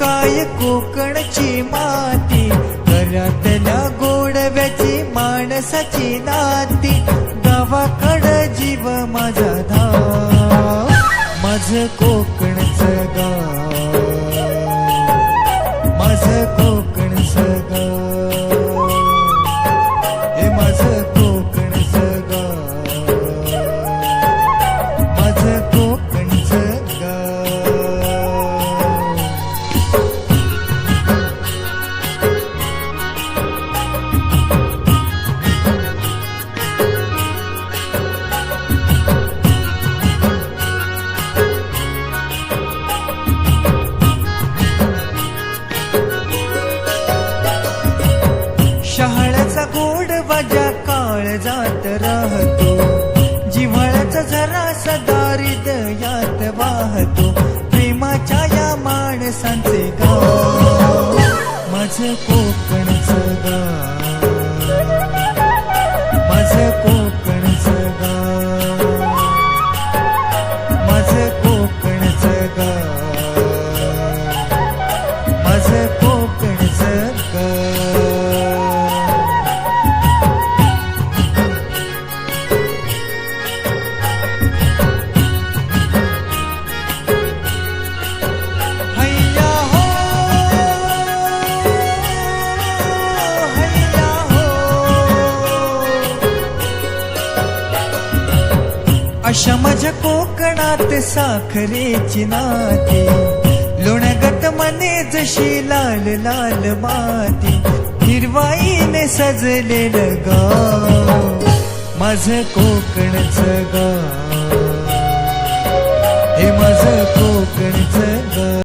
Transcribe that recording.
काय कोकणची माती, घरातल्या गोडव्याची माणसाची नाती, गावाकडं जीव माझा धाव, माझं कोकणचं गाव, माझं कोकणचं गाव, हे माझं कोकणचं गाव, माझं कोकणचं गाव. शहाळ्याचा गोड वाजा काळजात राहतो, जिव्हाळ्याचा झरा सदा हृदयात वाहतो, प्रेमाच्या या माणसांचे गाव, माझं कोकणचं गाव, माझं कोकणचं गाव, माझं कोकणचं गाव, माझं कोकणचं गाव. अशा माझ्या कोकणात साखरेची नाती, लोण्यागत मने जशी लाल लाल माती, हिरवाईने सजलेलं गाव, माझं कोकणचं गाव, हे माझं कोकणचं गाव.